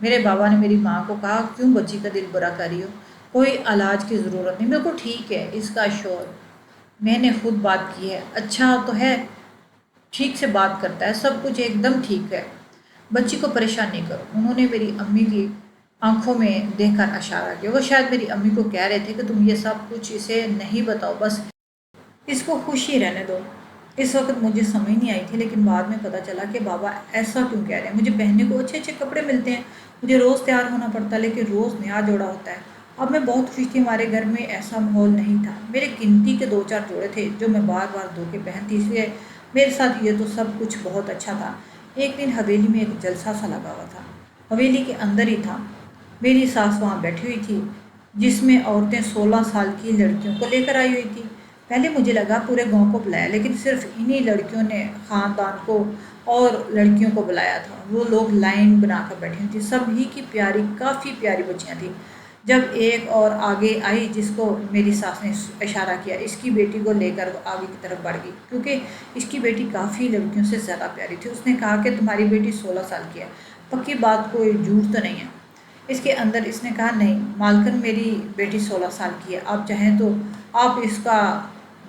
میرے بابا نے میری ماں کو کہا، کیوں بچی کا دل برا کر رہی ہو؟ کوئی علاج کی ضرورت نہیں، بالکل ٹھیک ہے اس کا شور، میں نے خود بات کی ہے، اچھا تو ہے، ٹھیک سے بات کرتا ہے، سب کچھ ایک دم ٹھیک ہے، بچی کو پریشان نہیں کرو۔ انہوں نے میری امی کی آنکھوں میں دیکھ کر اشارہ کیا، وہ شاید میری امی کو کہہ رہے تھے کہ تم یہ سب کچھ اسے نہیں بتاؤ، بس اس کو خوش ہی رہنے دو۔ اس وقت مجھے سمجھ نہیں آئی تھی، لیکن بعد میں پتہ چلا کہ بابا ایسا کیوں کہہ رہے ہیں۔ مجھے پہننے کو اچھے اچھے کپڑے ملتے ہیں، مجھے روز تیار ہونا پڑتا ہے، لیکن روز نیا جوڑا ہوتا ہے۔ اب میں بہت خوش تھی، ہمارے گھر میں ایسا ماحول نہیں تھا، میرے گنتی کے دو چار جوڑے تھے جو میں بار بار دھو کے پہنتی، اس لیے میرے ساتھ یہ تو سب کچھ بہت اچھا تھا۔ ایک دن حویلی میں ایک جلسہ سا لگا ہوا تھا، حویلی کے اندر ہی تھا، میری ساس وہاں بیٹھی ہوئی تھی، جس میں عورتیں 16 سال کی لڑکیوں کو لے کر آئی ہوئی تھی۔ پہلے مجھے لگا پورے گاؤں کو بلایا، لیکن صرف انہی لڑکیوں نے خاندان کو اور لڑکیوں کو بلایا تھا۔ وہ لوگ لائن بنا کر بیٹھی ہوئی تھی، سب ہی کی پیاری، کافی پیاری بچیاں تھیں۔ جب ایک اور آگے آئی جس کو میری ساس نے اشارہ کیا، اس کی بیٹی کو لے کر وہ آگے کی طرف بڑھ گئی، کیونکہ اس کی بیٹی کافی لڑکیوں سے زیادہ پیاری تھی۔ اس نے کہا کہ تمہاری بیٹی 16 سال کی ہے، پکی بات کوئی جھوٹ تو نہیں ہے؟ اس کے اندر اس نے کہا، نہیں مالکن، میری بیٹی 16 سال کی ہے، آپ چاہیں تو آپ اس کا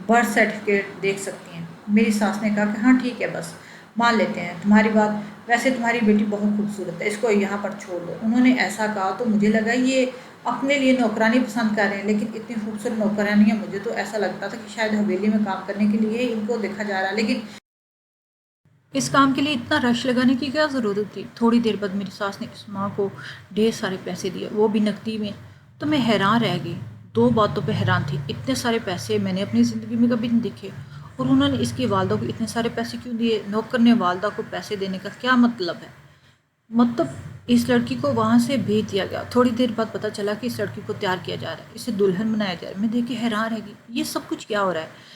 برتھ سرٹیفکیٹ دیکھ سکتی ہیں۔ میری ساس نے کہا کہ ہاں ٹھیک ہے، بس مان لیتے ہیں تمہاری بات، ویسے تمہاری بیٹی بہت خوبصورت ہے، اس کو یہاں پر چھوڑ دو۔ انہوں نے ایسا کہا تو مجھے لگا یہ اپنے لیے نوکرانی پسند کر رہے ہیں، لیکن اتنی خوبصورت نوکرانی ہے، مجھے تو ایسا لگتا تھا کہ شاید حویلی میں کام کرنے کے لیے ان کو دیکھا جا رہا ہے، لیکن اس کام کے لیے اتنا رش لگانے کی کیا ضرورت تھی؟ تھوڑی دیر بعد میری ساس نے اس ماں کو ڈھیر سارے پیسے دیے، وہ بھی نقدی میں۔ تو میں حیران رہ گئی، دو باتوں پہ حیران تھی، اتنے سارے پیسے میں نے اپنی زندگی میں کبھی نہیں دیکھے، اور انہوں نے اس کی والدہ کو اتنے سارے پیسے کیوں دیے؟ نوکر نے والدہ کو پیسے دینے کا کیا مطلب ہے؟ مطلب اس لڑکی کو وہاں سے بھیج دیا گیا۔ تھوڑی دیر بعد پتہ چلا کہ اس لڑکی کو تیار کیا جا رہا ہے، اسے دلہن بنایا جا رہا ہے۔ میں دیکھ کے حیران رہ گئی، یہ سب کچھ کیا ہو رہا ہے؟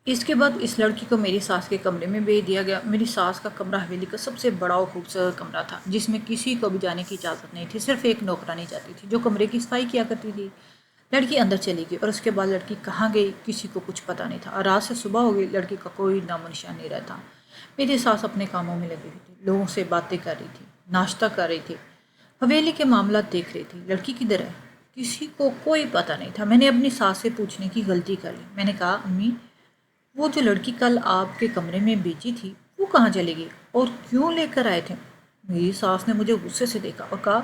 اس کے بعد اس لڑکی کو میری ساس کے کمرے میں بھیج دیا گیا۔ میری ساس کا کمرہ حویلی کا سب سے بڑا اور خوبصورت کمرہ تھا، جس میں کسی کو بھی جانے کی اجازت نہیں تھی، صرف ایک نوکرانی جاتی تھی جو کمرے کی صفائی کیا کرتی تھی۔ لڑکی اندر چلی گئی اور اس کے بعد لڑکی کہاں گئی کسی کو کچھ پتہ نہیں تھا، اور رات سے صبح ہو گئی، لڑکی کا کوئی نام و نشان نہیں رہتا۔ میری ساس اپنے کاموں میں لگی ہوئی تھی، لوگوں سے باتیں کر رہی تھی، ناشتہ کر رہی تھی، حویلی کے معاملات دیکھ رہی تھی۔ لڑکی کدھر ہے؟ کسی کو کوئی پتہ نہیں تھا۔ میں نے اپنی ساس سے پوچھنے کی غلطی کر لی، میں نے کہا، امی وہ جو لڑکی کل آپ کے کمرے میں بیچی تھی وہ کہاں چلے گئی اور کیوں لے کر آئے تھے؟ میری ساس نے مجھے غصے سے دیکھا اور کہا،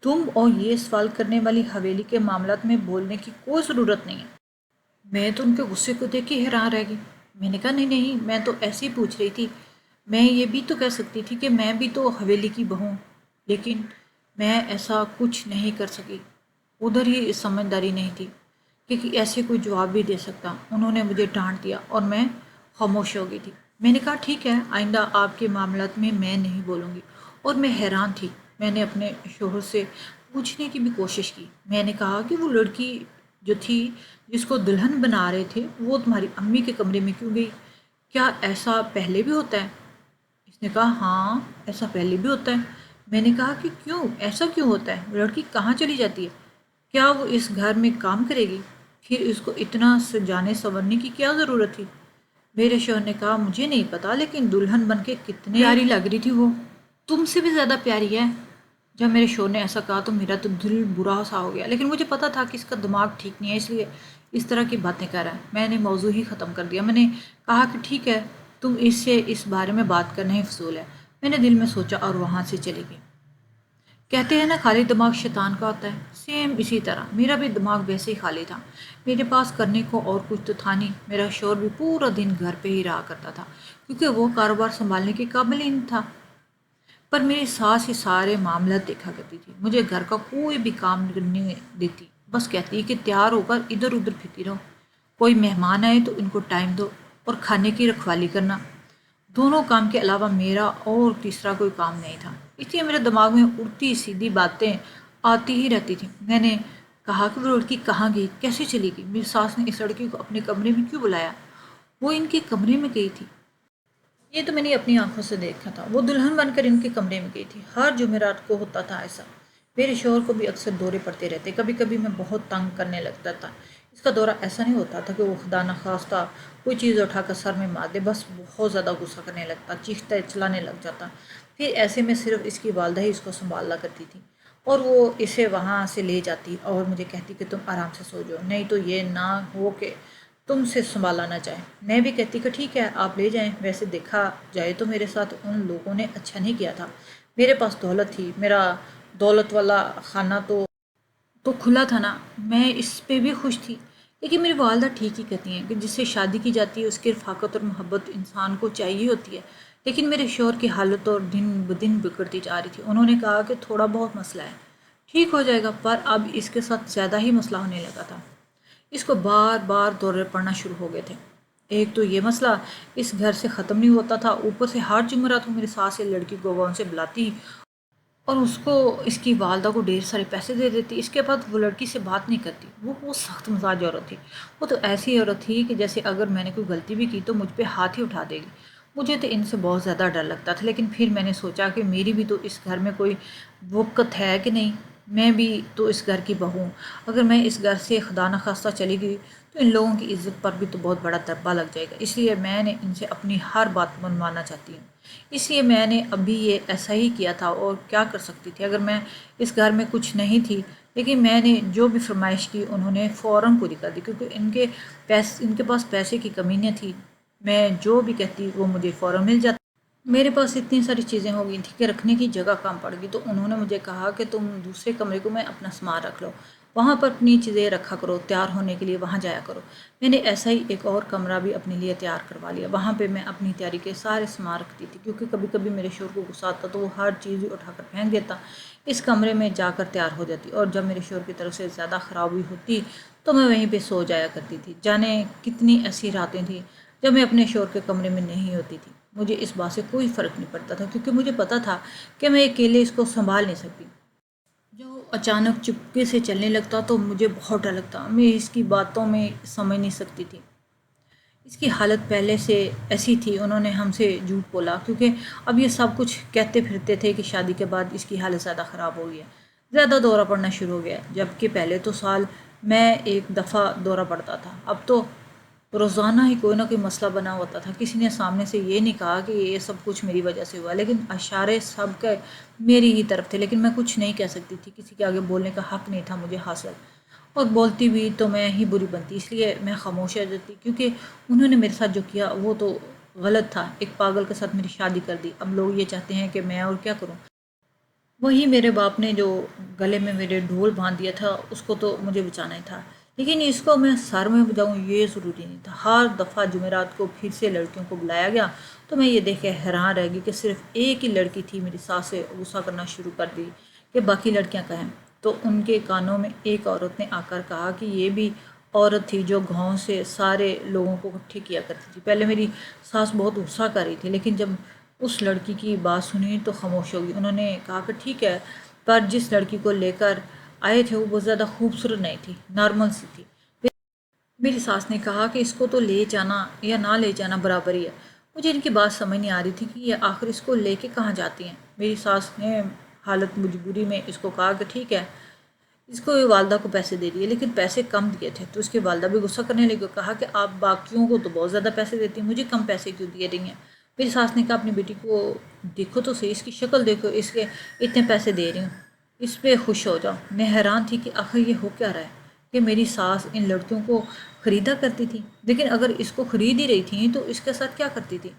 تم اور یہ سوال کرنے والی حویلی کے معاملات میں بولنے کی کوئی ضرورت نہیں ہے۔ میں تو ان کے غصے کو دیکھ کے حیران رہ گئی۔ میں نے کہا، نہیں نہیں، میں تو ایسے ہی پوچھ رہی تھی، میں یہ بھی تو کہہ سکتی تھی کہ میں بھی تو حویلی کی بہو ہوں، لیکن میں ایسا کچھ نہیں کر سکی، ادھر ہی سمجھداری نہیں تھی کہ ایسے کوئی جواب بھی دے سکتا۔ انہوں نے مجھے ڈانٹ دیا اور میں خاموش ہو گئی تھی۔ میں نے کہا، ٹھیک ہے، آئندہ آپ کے معاملات میں میں نہیں بولوں گی۔ اور میں حیران تھی، میں نے اپنے شوہر سے پوچھنے کی بھی کوشش کی۔ میں نے کہا کہ وہ لڑکی جو تھی جس کو دلہن بنا رہے تھے وہ تمہاری امی کے کمرے میں کیوں گئی؟ کیا ایسا پہلے بھی ہوتا ہے؟ اس نے کہا، ہاں ایسا پہلے بھی ہوتا ہے۔ میں نے کہا کہ کیوں ایسا کیوں ہوتا ہے؟ وہ لڑکی کہاں چلی جاتی ہے؟ کیا وہ اس گھر میں کام کرے گی؟ پھر اس کو اتنا سجانے سنورنے کی کیا ضرورت تھی؟ میرے شوہر نے کہا، مجھے نہیں پتا، لیکن دلہن بن کے کتنے پیاری لگ رہی تھی وہ، تم سے بھی زیادہ پیاری ہے۔ جب میرے شوہر نے ایسا کہا تو میرا تو دل برا سا ہو گیا، لیکن مجھے پتا تھا کہ اس کا دماغ ٹھیک نہیں ہے، اس لیے اس طرح کی باتیں کر رہا ہے۔ میں نے موضوع ہی ختم کر دیا، میں نے کہا کہ ٹھیک ہے، تم اس سے اس بارے میں بات کرنا ہی فضول ہے۔ میں نے دل میں سوچا اور وہاں سے چلی گئی۔ کہتے ہیں نا، خالی دماغ شیطان کا ہوتا ہے، سیم اسی طرح میرا بھی دماغ ویسے ہی خالی تھا، میرے پاس کرنے کو اور کچھ تو تھا نہیں۔ میرا شوہر بھی پورا دن گھر پہ ہی رہا کرتا تھا، کیونکہ وہ کاروبار سنبھالنے کے قابل ہی نہیں تھا، پر میری ساس ہی سارے معاملات دیکھا کرتی تھی، مجھے گھر کا کوئی بھی کام کرنے دیتی، بس کہتی کہ تیار ہو کر ادھر ادھر پھرتی رہو، کوئی مہمان آئے تو ان کو ٹائم دو، اور کھانے کی رکھوالی کرنا، دونوں کام کے علاوہ میرا اور تیسرا کوئی کام نہیں تھا۔ اس لیے میرے دماغ میں اڑتی سیدھی باتیں آتی ہی رہتی تھیں۔ میں نے کہا کہ وہ لڑکی کہاں گئی، کیسے چلی گئی؟ میری ساس نے اس لڑکی کو اپنے کمرے میں کیوں بلایا؟ وہ ان کے کمرے میں گئی تھی، یہ تو میں نے اپنی آنکھوں سے دیکھا تھا، وہ دلہن بن کر ان کے کمرے میں گئی تھی، ہر جمعرات کو ہوتا تھا ایسا۔ میرے شوہر کو بھی اکثر دورے پڑتے رہتے، کبھی کبھی میں بہت تنگ کرنے لگتا تھا۔ اس کا دورہ ایسا نہیں ہوتا تھا کہ وہ خدا نخواستہ کوئی چیز اٹھا کر سر میں مار دے، بس بہت زیادہ غصہ کرنے لگتا، چیختا چلانے لگ جاتا۔ پھر ایسے میں صرف اس کی والدہ ہی اس کو سنبھالا کرتی تھی، اور وہ اسے وہاں سے لے جاتی اور مجھے کہتی کہ تم آرام سے سو جاؤ، نہیں تو یہ نہ ہو کہ تم سے سنبھالا نہ جائے۔ میں بھی کہتی کہ ٹھیک ہے آپ لے جائیں، ویسے دیکھا جائے تو میرے ساتھ ان لوگوں نے اچھا نہیں کیا تھا، میرے پاس دولت تھی، میرا دولت والا خانہ تو کھلا تھا نا، میں اس پہ بھی خوش تھی۔ لیکن میری والدہ ٹھیک ہی کہتی ہیں کہ جس سے شادی کی جاتی ہے اس کی رفاقت اور محبت انسان کو چاہیے ہوتی ہے۔ لیکن میرے شوہر کی حالت اور دن بدن بگڑتی جا رہی تھی۔ انہوں نے کہا کہ تھوڑا بہت مسئلہ ہے، ٹھیک ہو جائے گا، پر اب اس کے ساتھ زیادہ ہی مسئلہ ہونے لگا تھا۔ اس کو بار بار دورے پڑنا شروع ہو گئے تھے۔ ایک تو یہ مسئلہ اس گھر سے ختم نہیں ہوتا تھا، اوپر سے ہر جمعرات کو میری ساس سے لڑکی کو گاؤں سے بلاتی اور اس کو اس کی والدہ کو ڈھیر سارے پیسے دے دیتی۔ اس کے بعد وہ لڑکی سے بات نہیں کرتی۔ وہ سخت مزاج عورت تھی۔ وہ تو ایسی عورت تھی کہ جیسے اگر میں نے کوئی غلطی بھی کی تو مجھ پہ ہاتھ ہی اٹھا دے گی۔ مجھے تو ان سے بہت زیادہ ڈر لگتا تھا، لیکن پھر میں نے سوچا کہ میری بھی تو اس گھر میں کوئی وقت ہے کہ نہیں، میں بھی تو اس گھر کی بہو ہوں۔ اگر میں اس گھر سے خدا نخواستہ چلی گئی تو ان لوگوں کی عزت پر بھی تو بہت بڑا دبا لگ جائے گا، اس لیے میں نے ان سے اپنی ہر بات منوانا چاہتی ہوں۔ اس لیے میں نے ابھی یہ ایسا ہی کیا تھا، اور کیا کر سکتی تھی اگر میں اس گھر میں کچھ نہیں تھی۔ لیکن میں نے جو بھی فرمائش کی انہوں نے فوراً پوری کر دی، کیونکہ ان کے پاس پیسے کی کمی نہ تھی۔ میں جو بھی کہتی وہ مجھے فوراً مل جاتا۔ میرے پاس اتنی ساری چیزیں ہو گئی تھیں کہ رکھنے کی جگہ کم پڑ گئی، تو انہوں نے مجھے کہا کہ تم دوسرے کمرے کو میں اپنا سامان رکھ لو، وہاں پر اپنی چیزیں رکھا کرو، تیار ہونے کے لیے وہاں جایا کرو۔ میں نے ایسا ہی ایک اور کمرہ بھی اپنے لیے تیار کروا لیا، وہاں پہ میں اپنی تیاری کے سارے سامان رکھتی تھی، کیونکہ کبھی کبھی میرے شوہر کو غصہ آتا تو وہ ہر چیز اٹھا کر پھینک دیتا۔ اس کمرے میں جا کر تیار ہو جاتی، اور جب میرے شوہر کی طرف سے زیادہ خرابی ہوتی تو میں وہیں پہ سو جایا کرتی تھی۔ جانے کتنی ایسی راتیں تھیں جب میں اپنے شوہر کے کمرے میں نہیں ہوتی تھی۔ مجھے اس بات سے کوئی فرق نہیں پڑتا تھا، کیونکہ مجھے پتا تھا کہ میں اکیلے اس کو سنبھال نہیں سکتی۔ جو اچانک چپکے سے چلنے لگتا تو مجھے بہت ڈر لگتا، میں اس کی باتوں میں سمجھ نہیں سکتی تھی۔ اس کی حالت پہلے سے ایسی تھی، انہوں نے ہم سے جھوٹ بولا، کیونکہ اب یہ سب کچھ کہتے پھرتے تھے کہ شادی کے بعد اس کی حالت زیادہ خراب ہو گئی ہے، زیادہ دورہ پڑنا شروع ہو گیا ہے، جبکہ پہلے تو سال میں ایک دفعہ دورہ پڑتا تھا، اب تو روزانہ ہی کوئی نہ کوئی مسئلہ بنا ہوتا تھا۔ کسی نے سامنے سے یہ نہیں کہا کہ یہ سب کچھ میری وجہ سے ہوا، لیکن اشارے سب کے میری ہی طرف تھے، لیکن میں کچھ نہیں کہہ سکتی تھی، کسی کے آگے بولنے کا حق نہیں تھا مجھے حاصل، اور بولتی بھی تو میں ہی بری بنتی، اس لیے میں خاموش رہ جاتی، کیونکہ انہوں نے میرے ساتھ جو کیا وہ تو غلط تھا۔ ایک پاگل کے ساتھ میری شادی کر دی، اب لوگ یہ چاہتے ہیں کہ میں اور کیا کروں۔ وہی میرے باپ نے جو گلے میں میرے ڈھول باندھ دیا تھا اس کو تو مجھے بچانا ہی تھا، لیکن اس کو میں سر میں بجاؤں یہ ضروری نہیں تھا۔ ہر دفعہ جمعرات کو پھر سے لڑکیوں کو بلایا گیا تو میں یہ دیکھ کے حیران رہ گئی کہ صرف ایک ہی لڑکی تھی میری ساس سے غصہ کرنا شروع کر دی کہ باقی لڑکیاں کہیں، تو ان کے کانوں میں ایک عورت نے آ کر کہا کہ یہ بھی عورت تھی جو گاؤں سے سارے لوگوں کو اکٹھے کیا کرتی تھی۔ پہلے میری ساس بہت غصہ کر رہی تھی، لیکن جب اس لڑکی کی بات سنی تو خاموش ہوگی۔ انہوں نے کہا کہ ٹھیک ہے، پر جس لڑکی کو لے کر آئے تھے وہ بہت زیادہ خوبصورت نہیں تھی، نارمل سی تھی۔ میری ساس نے کہا کہ اس کو تو لے جانا یا نہ لے جانا برابر ہی ہے۔ مجھے ان کی بات سمجھ نہیں آ رہی تھی کہ یہ آخر اس کو لے کے کہاں جاتی ہیں۔ میری ساس نے حالت مجبوری میں اس کو کہا کہ ٹھیک ہے، اس کو والدہ کو پیسے دے دیے، لیکن پیسے کم دیے تھے، تو اس کی والدہ بھی غصہ کرنے لگی، کہا کہ آپ باقیوں کو تو بہت زیادہ پیسے دیتی ہیں، مجھے کم پیسے کیوں دیے رہی ہیں۔ میری ساس نے کہا اپنی بیٹی کو دیکھو تو صحیح، اس کی شکل دیکھو، اس کے اتنے پیسے دے رہی ہوں، اس پہ خوش ہو جاؤ۔ میں حیران تھی کہ آخر یہ ہو کیا رہا ہے کہ میری ساس ان لڑکیوں کو خریدا کرتی تھی، لیکن اگر اس کو خرید ہی رہی تھی تو اس کے ساتھ کیا کرتی تھی،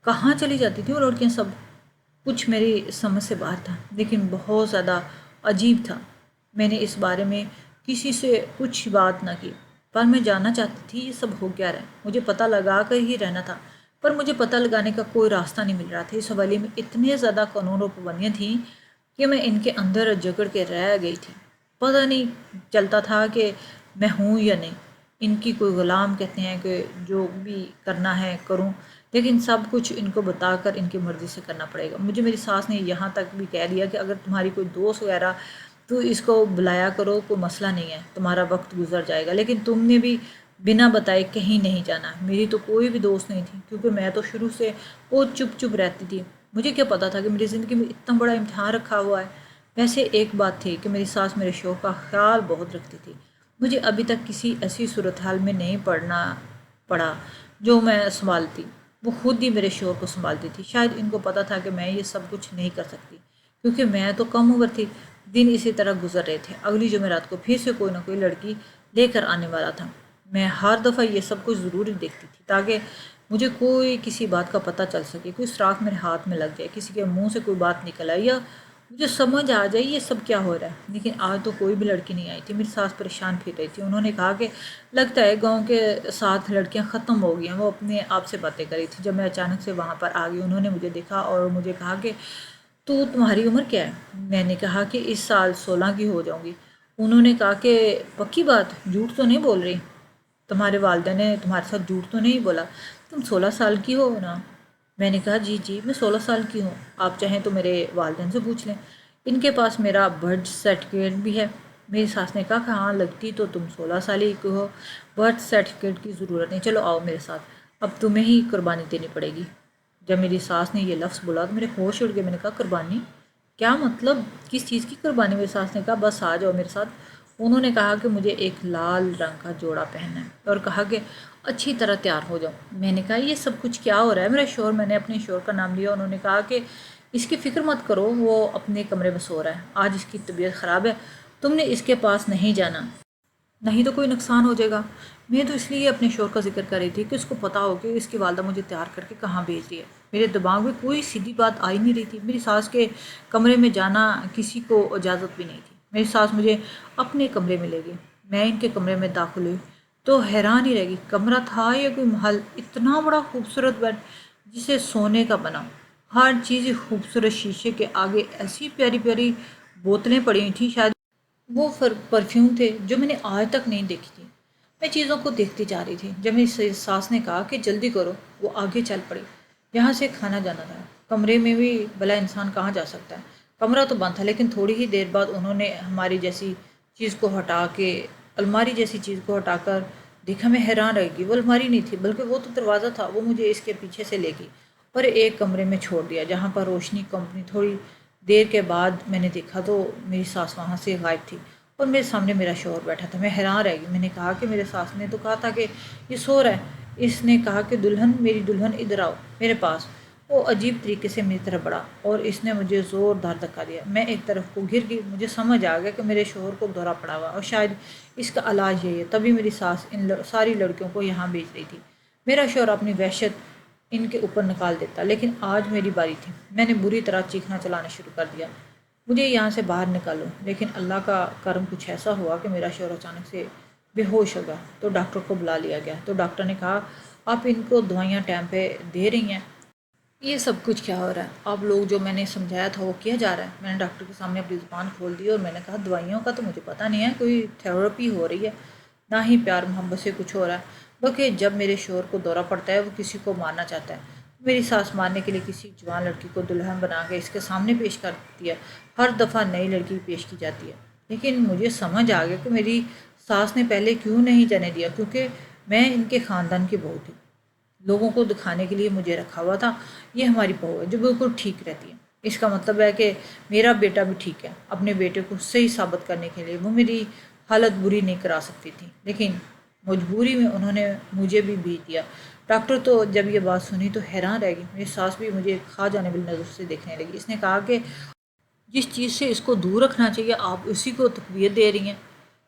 کہاں چلی جاتی تھی وہ لڑکیاں سب؟ کچھ میری سمجھ سے باہر تھا، لیکن بہت زیادہ عجیب تھا۔ میں نے اس بارے میں کسی سے کچھ بات نہ کی، پر میں جاننا چاہتی تھی یہ سب ہو کیا رہا ہے، مجھے پتہ لگا کر ہی رہنا تھا، پر مجھے پتہ لگانے کا کوئی راستہ نہیں مل رہا تھا۔ اس حوالے میں اتنے زیادہ قانون و پابندیاں تھیں کہ میں ان کے اندر جکڑ کے رہ گئی تھی، پتہ نہیں چلتا تھا کہ میں ہوں یا نہیں۔ ان کی کوئی غلام کہتے ہیں کہ جو بھی کرنا ہے کروں، لیکن سب کچھ ان کو بتا کر ان کی مرضی سے کرنا پڑے گا۔ مجھے میری ساس نے یہاں تک بھی کہہ دیا کہ اگر تمہاری کوئی دوست وغیرہ تو اس کو بلایا کرو، کوئی مسئلہ نہیں ہے، تمہارا وقت گزر جائے گا، لیکن تم نے بھی بنا بتائے کہیں نہیں جانا۔ میری تو کوئی بھی دوست نہیں تھی، کیونکہ میں تو شروع سے بہت چپ چپ رہتی تھی، مجھے کیا پتا تھا کہ میری زندگی میں اتنا بڑا امتحان رکھا ہوا ہے۔ ویسے ایک بات تھی کہ میری ساس میرے شوہر کا خیال بہت رکھتی تھی، مجھے ابھی تک کسی ایسی صورتحال میں نہیں پڑا جو میں سنبھالتی۔ وہ خود ہی میرے شوہر کو سنبھالتی تھی۔ شاید ان کو پتہ تھا کہ میں یہ سب کچھ نہیں کر سکتی، کیونکہ میں تو کم عمر تھی۔ دن اسی طرح گزر رہے تھے۔ اگلی جمعرات کو پھر سے کوئی نہ کوئی لڑکی لے کر آنے والا تھا۔ میں ہر دفعہ یہ سب کچھ ضروری دیکھتی تھی تاکہ مجھے کوئی کسی بات کا پتہ چل سکے، کوئی سراغ میرے ہاتھ میں لگ جائے، کسی کے منہ سے کوئی بات نکل آئے یا مجھے سمجھ آ جائے یہ سب کیا ہو رہا ہے۔ لیکن آج تو کوئی بھی لڑکی نہیں آئی تھی۔ میری ساس پریشان پھر رہی تھی۔ انہوں نے کہا کہ لگتا ہے گاؤں کے ساتھ لڑکیاں ختم ہو گئی ہیں۔ وہ اپنے آپ سے باتیں کر رہی تھی جب میں اچانک سے وہاں پر آ گئی۔ انہوں نے مجھے دیکھا اور مجھے کہا کہ تمہاری عمر کیا ہے؟ میں نے کہا کہ اس سال 16 کی ہو جاؤں گی۔ انہوں نے کہا کہ پکی بات، جھوٹ تو نہیں بول رہی؟ تمہارے والدہ نے تمہارے ساتھ جھوٹ تو نہیں بولا؟ تم 16 سال کی ہو نا؟ میں نے کہا جی میں 16 سال کی ہوں۔ آپ چاہیں تو میرے والدین سے پوچھ لیں، ان کے پاس میرا برتھ سرٹیفکیٹ بھی ہے۔ میری ساس نے کہا کہ ہاں لگتی تو تم 16 سال ہی کی ہو، برتھ سرٹیفکیٹ کی ضرورت نہیں، چلو آؤ میرے ساتھ، اب تمہیں ہی قربانی دینی پڑے گی۔ جب میری ساس نے یہ لفظ بولا تو میرے ہوش اڑ گئے۔ میں نے کہا قربانی؟ کیا مطلب؟ کس چیز کی قربانی؟ میری ساس نے کہا بس آ جاؤ میرے ساتھ۔ انہوں نے کہا کہ مجھے ایک لال رنگ کا جوڑا پہننا ہے اور کہا کہ اچھی طرح تیار ہو جاؤ۔ میں نے کہا یہ سب کچھ کیا ہو رہا ہے؟ میرا شوہر، میں نے اپنے شوہر کا نام لیا۔ انہوں نے کہا کہ اس کی فکر مت کرو، وہ اپنے کمرے میں سو رہا ہے، آج اس کی طبیعت خراب ہے، تم نے اس کے پاس نہیں جانا، نہیں تو کوئی نقصان ہو جائے گا۔ میں تو اس لیے اپنے شوہر کا ذکر کر رہی تھی کہ اس کو پتہ ہو کہ اس کی والدہ مجھے تیار کر کے کہاں بھیج رہی ہے۔ میرے دماغ میں کوئی سیدھی بات آ ہی نہیں رہی تھی۔ میری ساس کے کمرے میں جانا کسی کو اجازت بھی نہیں تھی۔ میری ساس مجھے اپنے کمرے میں لے گئی۔ میں ان کے کمرے میں داخل ہوئی تو حیران ہی رہ گئی۔ کمرہ تھا یا کوئی محل؟ اتنا بڑا خوبصورت بیڈ جسے سونے کا بنا، ہر چیز خوبصورت، شیشے کے آگے ایسی پیاری پیاری بوتلیں پڑی ہوئی تھیں، شاید وہ پرفیوم تھے جو میں نے آج تک نہیں دیکھی تھی۔ میں چیزوں کو دیکھتی جا رہی تھی۔ جب میری ساس نے کہا کہ جلدی کرو، وہ آگے چل پڑی۔ یہاں سے کھانا جانا تھا، کمرے میں بھی بھلا انسان کہاں جا سکتا ہے؟ کمرہ تو بند تھا، لیکن تھوڑی ہی دیر بعد انہوں نے ہماری جیسی چیز کو ہٹا کے، الماری جیسی چیز کو ہٹا کر دیکھا۔ میں حیران رہ گئی، وہ الماری نہیں تھی بلکہ وہ تو دروازہ تھا۔ وہ مجھے اس کے پیچھے سے لے گئی اور ایک کمرے میں چھوڑ دیا جہاں پر روشنی کم تھی۔ تھوڑی دیر کے بعد میں نے دیکھا تو میری ساس وہاں سے غائب تھی اور میرے سامنے میرا شوہر بیٹھا تھا۔ میں حیران رہ گئی۔ میں نے کہا کہ میرے ساس نے تو کہا تھا کہ یہ سو رہا ہے۔ اس نے کہا کہ دلہن، میری دلہن ادھر آؤ میرے پاس۔ وہ عجیب طریقے سے میری طرف بڑھا اور اس نے مجھے زوردار دھکا دیا۔ میں ایک طرف کو گر گئی۔ مجھے سمجھ آ گیا کہ میرے شوہر کو دورہ پڑا ہوا اور شاید اس کا علاج یہی ہے۔ تبھی میری ساس ان ساری لڑکیوں کو یہاں بھیج رہی تھی۔ میرا شوہر اپنی وحشت ان کے اوپر نکال دیتا، لیکن آج میری باری تھی۔ میں نے بری طرح چیخنا چلانا شروع کر دیا، مجھے یہاں سے باہر نکالو۔ لیکن اللہ کا کرم کچھ ایسا ہوا کہ میرا شوہر اچانک سے بے ہوش ہو گیا تو ڈاکٹر کو بلا لیا گیا۔ تو ڈاکٹر نے کہا آپ ان کو دوائیاں ٹائم پہ دے رہی ہیں؟ یہ سب کچھ کیا ہو رہا ہے؟ آپ لوگ جو میں نے سمجھایا تھا وہ کیا جا رہا ہے؟ میں نے ڈاکٹر کے سامنے اپنی زبان کھول دی اور میں نے کہا دوائیوں کا تو مجھے پتہ نہیں ہے، کوئی تھیراپی ہو رہی ہے، نہ ہی پیار محبت سے کچھ ہو رہا ہے، بلکہ جب میرے شوہر کو دورہ پڑتا ہے وہ کسی کو مارنا چاہتا ہے، میری ساس مارنے کے لیے کسی جوان لڑکی کو دلہن بنا کے اس کے سامنے پیش کر دیتی ہے۔ ہر دفعہ نئی لڑکی پیش کی جاتی ہے۔ لیکن مجھے سمجھ آ گیا کہ میری ساس نے پہلے کیوں نہیں جانے دیا، کیونکہ میں ان کے خاندان کی بہو تھی۔ لوگوں کو دکھانے کے لیے مجھے رکھا ہوا تھا، یہ ہماری بہو ہے جو بالکل ٹھیک رہتی ہے۔ اس کا مطلب ہے کہ میرا بیٹا بھی ٹھیک ہے۔ اپنے بیٹے کو صحیح ثابت کرنے کے لیے وہ میری حالت بری نہیں کرا سکتی تھی، لیکن مجبوری میں انہوں نے مجھے بھی بھیج دیا۔ ڈاکٹر تو جب یہ بات سنی تو حیران رہ گئی۔ میری ساس بھی مجھے کھا جانے والی نظر سے دیکھنے لگی۔ اس نے کہا کہ جس چیز سے اس کو دور رکھنا چاہیے آپ اسی کو تقویت دے رہی ہیں،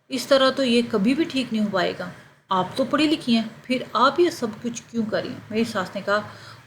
اس طرح تو یہ کبھی بھی ٹھیک نہیں ہو پائے گا۔ آپ تو پڑھی لکھی ہیں، پھر آپ یہ سب کچھ کیوں کر رہی ہیں؟ میری ساس نے کہا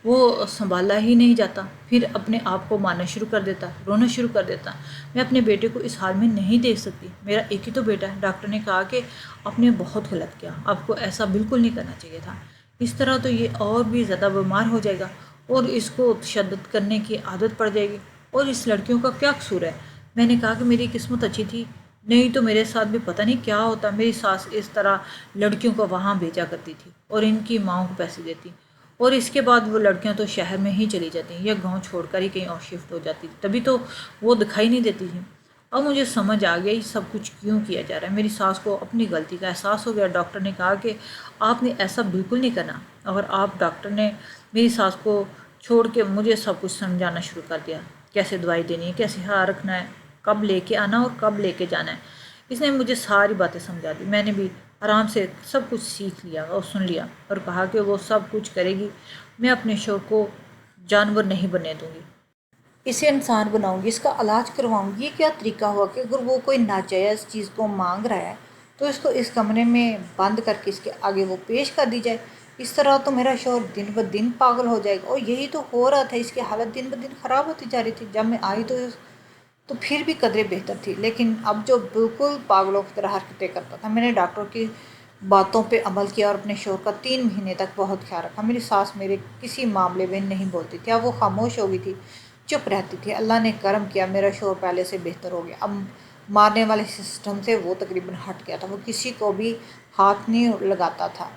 وہ سنبھالا ہی نہیں جاتا، پھر اپنے آپ کو مارنا شروع کر دیتا، رونا شروع کر دیتا۔ میں اپنے بیٹے کو اس حال میں نہیں دیکھ سکتی، میرا ایک ہی تو بیٹا ہے۔ ڈاکٹر نے کہا کہ آپ نے بہت غلط کیا، آپ کو ایسا بالکل نہیں کرنا چاہیے تھا، اس طرح تو یہ اور بھی زیادہ بیمار ہو جائے گا اور اس کو تشدد کرنے کی عادت پڑ جائے گی، اور اس لڑکیوں کا کیا قصور ہے؟ میں نے کہا کہ میری قسمت اچھی تھی، نہیں تو میرے ساتھ بھی پتہ نہیں کیا ہوتا۔ میری ساس اس طرح لڑکیوں کو وہاں بھیجا کرتی تھی اور ان کی ماؤں کو پیسے دیتی، اور اس کے بعد وہ لڑکیاں تو شہر میں ہی چلی جاتی یا گاؤں چھوڑ کر ہی کہیں اور شفٹ ہو جاتی تھی، تبھی تو وہ دکھائی نہیں دیتی تھی۔ اب مجھے سمجھ آ گیا یہ سب کچھ کیوں کیا جا رہا ہے۔ میری ساس کو اپنی غلطی کا احساس ہو گیا۔ ڈاکٹر نے کہا کہ آپ نے ایسا بالکل نہیں کرنا، اور آپ ڈاکٹر نے میری ساس کو چھوڑ کے مجھے سب کچھ سمجھانا شروع کر دیا، کیسے دوائی دینی ہے، کیسے خیال رکھنا ہے، کب لے کے آنا اور کب لے کے جانا ہے۔ اس نے مجھے ساری باتیں سمجھا دی۔ میں نے بھی آرام سے سب کچھ سیکھ لیا اور سن لیا اور کہا کہ وہ سب کچھ کرے گی، میں اپنے شوہر کو جانور نہیں بننے دوں گی، اسے انسان بناؤں گی، اس کا علاج کرواؤں گی۔ یہ کیا طریقہ ہوا کہ اگر وہ کوئی ناجائز چیز کو مانگ رہا ہے تو اس کو اس کمرے میں بند کر کے اس کے آگے وہ پیش کر دی جائے۔ اس طرح تو میرا شوہر دن بہ دن پاگل ہو جائے گا، اور یہی تو ہو رہا تھا، اس کی حالت دن بہ دن خراب ہوتی جا رہی تھی۔ جب میں آئی تو پھر بھی قدرے بہتر تھی، لیکن اب جو بالکل پاگلوں کی طرح حرکتیں کرتا تھا۔ میں نے ڈاکٹر کی باتوں پہ عمل کیا اور اپنے شوہر کا 3 مہینے تک بہت خیال رکھا۔ میری ساس میرے کسی معاملے میں نہیں بولتی تھی، اب وہ خاموش ہو گئی تھی، چپ رہتی تھی۔ اللہ نے کرم کیا، میرا شوہر پہلے سے بہتر ہو گیا۔ اب مارنے والے سسٹم سے وہ تقریباً ہٹ گیا تھا، وہ کسی کو بھی ہاتھ نہیں لگاتا تھا۔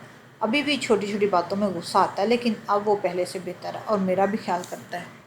ابھی بھی چھوٹی چھوٹی باتوں میں غصہ آتا ہے، لیکن اب وہ پہلے سے بہتر ہے اور میرا بھی خیال کرتا ہے۔